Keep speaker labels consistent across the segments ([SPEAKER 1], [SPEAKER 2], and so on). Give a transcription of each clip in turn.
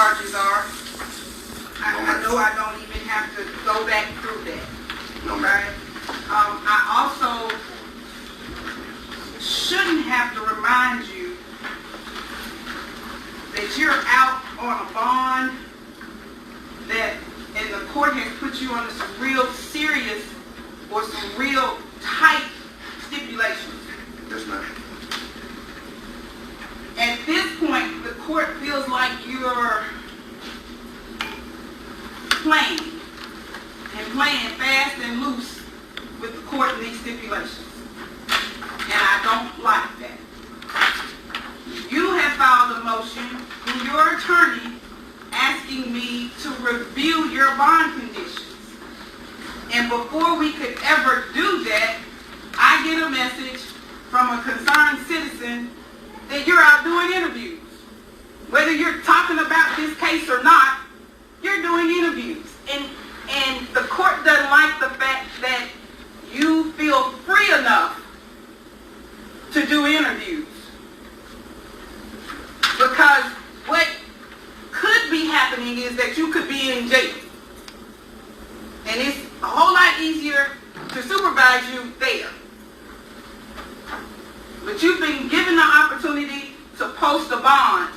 [SPEAKER 1] charges are. I know I don't even have to go back through that. Okay? I also shouldn't have to remind you that you're out on a bond and the court has put you under some real serious or some real tight stipulations.
[SPEAKER 2] Yes, ma'am.
[SPEAKER 1] At this point, the court feels like you're playing fast and loose with the court and these stipulations. And I don't like that. You have filed a motion through your attorney asking me to review your bond conditions. And before we could ever do that, I get a message from a concerned citizen that you're out doing interviews. Whether you're talking about this case or not, you're doing interviews. And the court doesn't like the fact that you feel free enough to do interviews. Because what could be happening is that you could be in jail. And it's a whole lot easier to supervise you there. But you've been given the opportunity to post a bond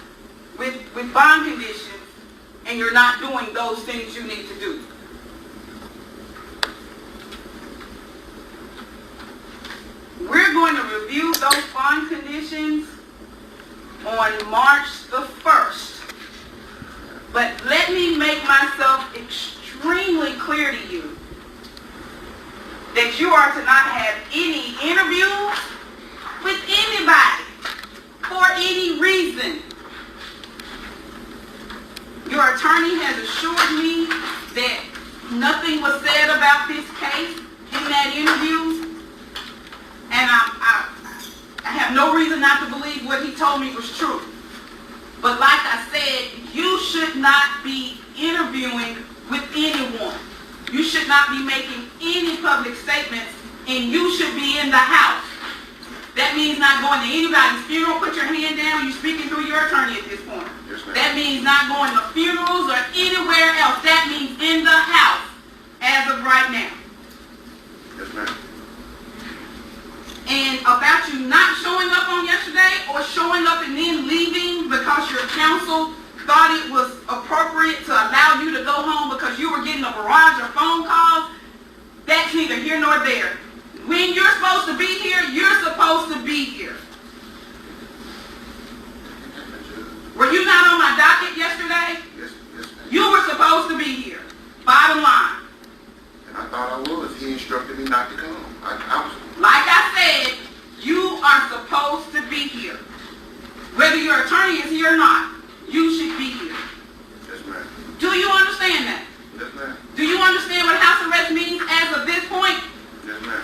[SPEAKER 1] with bond conditions, and you're not doing those things you need to do. We're going to review those bond conditions on March the 1st. But let me make myself extremely clear to you that you are to not have any interviews with anybody for any reason. Your attorney has assured me that nothing was said about this case in that interview, and I have no reason not to believe what he told me was true. But like I said, you should not be interviewing with anyone. You should not be making any public statements, and you should be in the house. That means not going to anybody's funeral. Put your hand down. You're speaking through your attorney at this point.
[SPEAKER 2] Yes, ma'am. That
[SPEAKER 1] means not going to funerals or anywhere else. That means in the house as of right now.
[SPEAKER 2] Yes, ma'am.
[SPEAKER 1] And about you not showing up on yesterday or showing up and then leaving because your counsel thought it was appropriate to allow you to go home because you were getting a barrage of phone calls, that's neither here nor there. When you're supposed to be here, you're supposed to be here. Were you not on my docket yesterday?
[SPEAKER 2] Yes, ma'am.
[SPEAKER 1] You were supposed to be here. Bottom line.
[SPEAKER 2] And I thought I was. He instructed me not to come. I was.
[SPEAKER 1] Like I said, you are supposed to be here. Whether your attorney is here or not, you should be here.
[SPEAKER 2] Yes, ma'am.
[SPEAKER 1] Do you understand that?
[SPEAKER 2] Yes, ma'am.
[SPEAKER 1] Do you understand what house arrest means as of this point?
[SPEAKER 2] Yes, ma'am.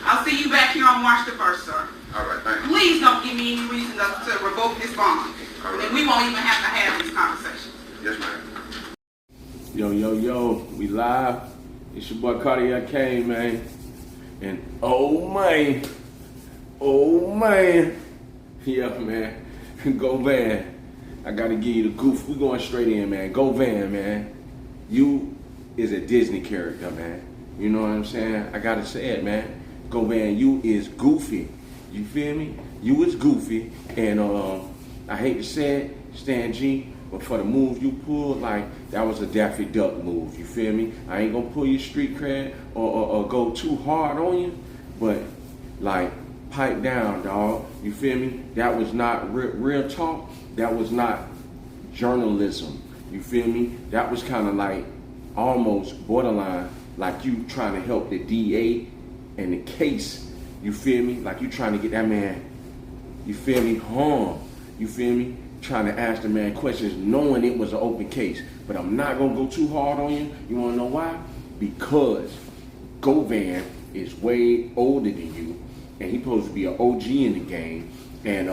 [SPEAKER 1] I'll see you back here on March the 1st, sir.
[SPEAKER 2] All right, thank you.
[SPEAKER 1] Please don't give me any reason to revoke this bond.
[SPEAKER 2] All right.
[SPEAKER 1] And we won't even have to have these conversations.
[SPEAKER 2] Yes, ma'am.
[SPEAKER 3] Yo, we live. It's your boy Cardiac Kane, man. And oh man, yeah, man, Govan, I gotta give you the goof. We going straight in, man. Govan, man, you is a Disney character, man. You know what I'm saying? I gotta say it, man. Govan, you is goofy. You feel me? You is goofy, and I hate to say it, Stan G, but for the move you pulled, like, that was a Daffy Duck move, you feel me? I ain't gonna pull your street cred or go too hard on you, but, like, pipe down, dog, you feel me? That was not real talk. That was not journalism, you feel me? That was kind of like almost borderline, like you trying to help the DA and the case, you feel me? Like you trying to get that man, you feel me, home, you feel me? Trying to ask the man questions knowing it was an open case. But I'm not gonna go too hard on you. You wanna know why? Because Govan is way older than you, and he's supposed to be an OG in the game, and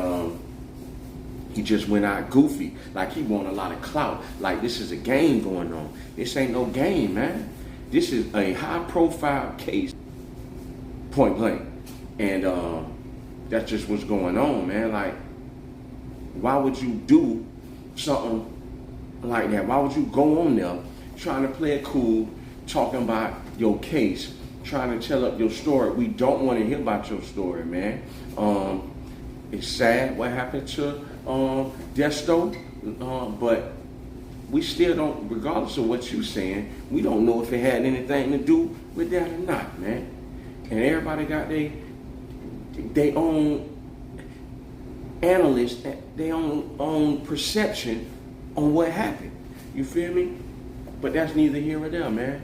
[SPEAKER 3] he just went out goofy, like he want a lot of clout, like this is a game going on. This ain't no game, man. This is a high profile case, point blank, and that's just what's going on, man. Like, why would you do something like that? Why would you go on there trying to play it cool, talking about your case, trying to tell up your story? We don't want to hear about your story, man. It's sad what happened to Desto, but we still don't, regardless of what you're saying, we don't know if it had anything to do with that or not, man. And everybody got their own analyst, their own perception on what happened. You feel me? But that's neither here nor there, man.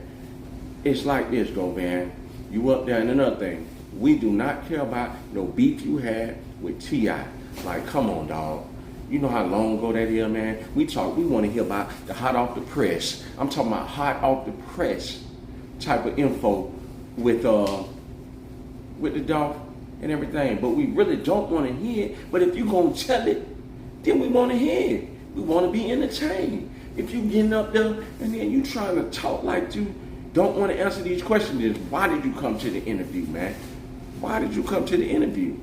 [SPEAKER 3] It's like this, Govan. You up there, and another thing, we do not care about no beef you had with T.I. Like, come on, dog. You know how long ago that is, man? We want to hear about the hot off the press. I'm talking about hot off the press type of info with the dog and everything. But we really don't want to hear it. But if you gonna tell it, then we want to hear it. We want to be entertained. If you getting up there and then you trying to talk like you don't want to answer these questions, then why did you come to the interview, man? Why did you come to the interview?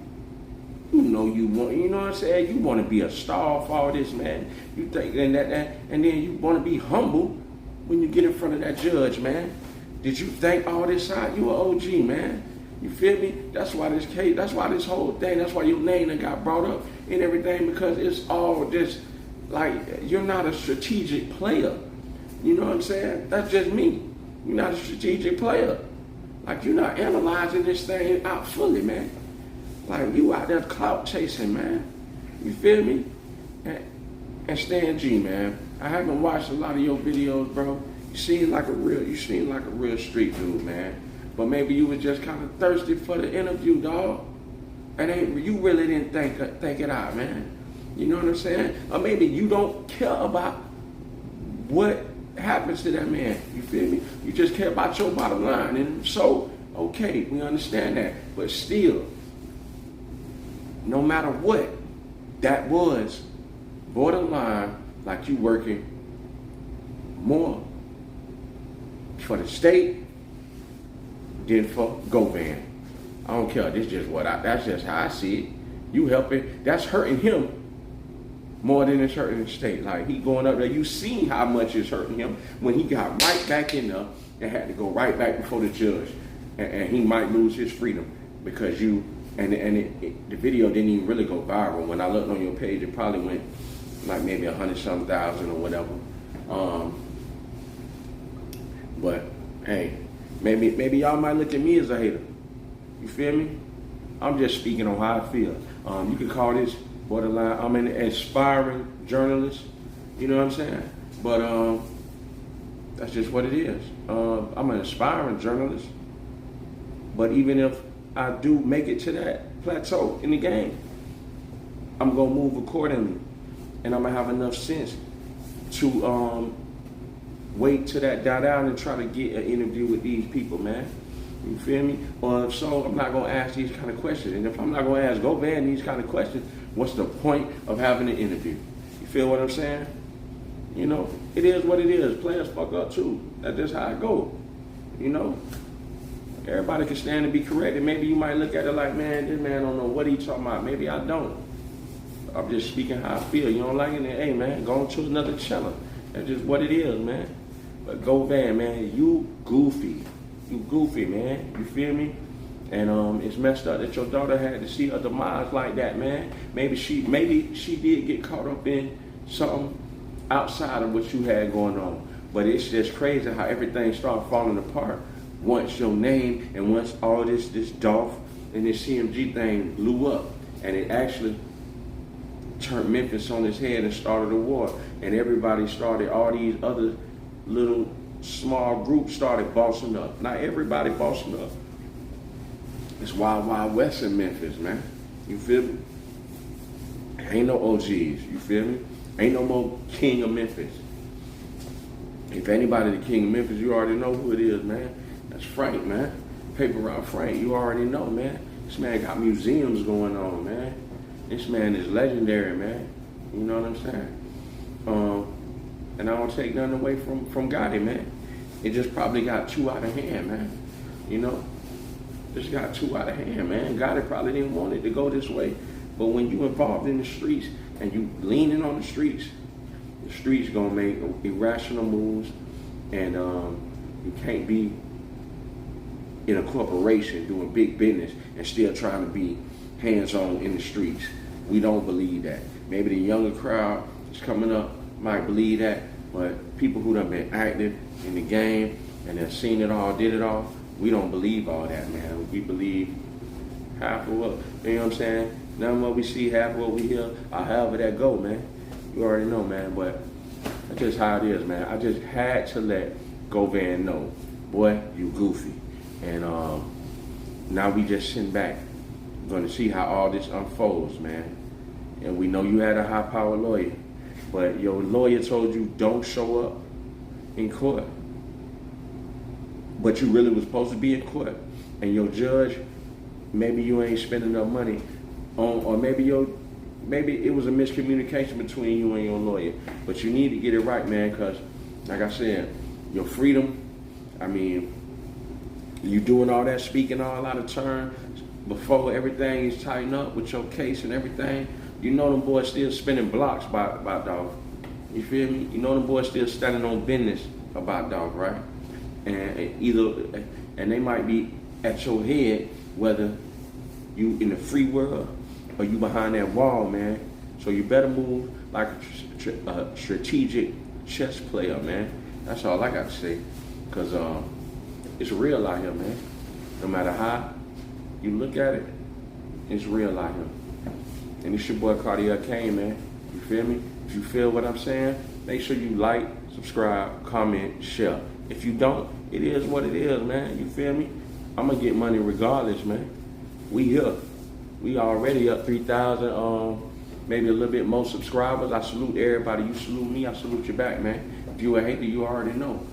[SPEAKER 3] You know you want, you know what I'm saying? You want to be a star for all this, man. You think and then you want to be humble when you get in front of that judge, man. Did you think all this out? You an OG, man. You feel me? That's why this case, that's why this whole thing, that's why your name done got brought up and everything, because it's all just like, you're not a strategic player. You know what I'm saying? That's just me. You're not a strategic player. Like, you're not analyzing this thing out fully, man. Like, you out there clout chasing, man. You feel me? And Stan G, man, I haven't watched a lot of your videos, bro. You seem like a real street dude, man. But maybe you was just kind of thirsty for the interview, dog. And you really didn't think it out, man. You know what I'm saying? Or maybe you don't care about what happens to that man. You feel me? You just care about your bottom line. And so, okay, we understand that. But still, no matter what, that was borderline like you working more for the state than for Govan. I don't care. That's just how I see it. You helping, that's hurting him more than it's hurting the state. Like, he going up there, you see how much it's hurting him when he got right back in there and had to go right back before the judge. And he might lose his freedom because the video didn't even really go viral. When I looked on your page, it probably went like maybe 100-some thousand or whatever. But hey, maybe y'all might look at me as a hater. You feel me? I'm just speaking on how I feel. You can call this borderline. I'm an aspiring journalist. You know what I'm saying? But that's just what it is. I'm an aspiring journalist. But even if I do make it to that plateau in the game, I'm gonna move accordingly, and I'm gonna have enough sense to wait till that die down and try to get an interview with these people, man. You feel me? So I'm not gonna ask these kind of questions, and if I'm not gonna ask Govan these kind of questions, what's the point of having an interview? You feel what I'm saying? You know, it is what it is. Players fuck up too. That's just how it go. You know? Everybody can stand and be corrected. Maybe you might look at it like, man, this man don't know what he talking about. Maybe I don't. I'm just speaking how I feel. You don't like it? Then, hey, man, go on to another channel. That's just what it is, man. But Govan, man, you goofy. You goofy, man. You feel me? And it's messed up that your daughter had to see her demise like that, man. Maybe she did get caught up in something outside of what you had going on. But it's just crazy how everything started falling apart once your name and once all this Dolph and this CMG thing blew up, and it actually turned Memphis on its head and started a war. And everybody started, all these other little small groups started bossing up. Not everybody bossing up. It's Wild Wild West in Memphis, man. You feel me? Ain't no OGs, you feel me? Ain't no more King of Memphis. If anybody the King of Memphis, you already know who it is, man. That's Frank, man. Paper Route Frank, you already know, man. This man got museums going on, man. This man is legendary, man. You know what I'm saying? And I don't take nothing away from Gotti, man. It just probably got too out of hand, man. You know? Just got too out of hand, man. Gotti probably didn't want it to go this way. But when you involved in the streets and you leaning on the streets streets gonna make irrational moves, and you can't be in a corporation doing big business and still trying to be hands-on in the streets. We don't believe that. Maybe the younger crowd is coming up might believe that, but people who done been active in the game and have seen it all, did it all, we don't believe all that, man. We believe half of what, you know what I'm saying? None of what we see, half of what we hear, or however that go, man. You already know, man, but that's just how it is, man. I just had to let Govan know, boy, you goofy. And now we just sitting back, going to see how all this unfolds, man. And we know you had a high-powered lawyer, but your lawyer told you don't show up in court. But you really was supposed to be in court. And your judge, maybe you ain't spending enough money on, or maybe it was a miscommunication between you and your lawyer. But you need to get it right, man, because, like I said, your freedom, I mean, you doing all that speaking all out of turn before everything is tightened up with your case and everything. You know them boys still spinning blocks about dog. You feel me? You know them boys still standing on business about dog, right? And they might be at your head, whether you in the free world or you behind that wall, man. So you better move like a strategic chess player, man. That's all I got to say. Because it's real out here, man. No matter how you look at it, it's real out here. And it's your boy Cartier Kane, man. You feel me? If you feel what I'm saying, make sure you like, subscribe, comment, share. If you don't, it is what it is, man. You feel me? I'm going to get money regardless, man. We here. We already up 3,000, maybe a little bit more subscribers. I salute everybody. You salute me, I salute you back, man. If you a hater, you already know.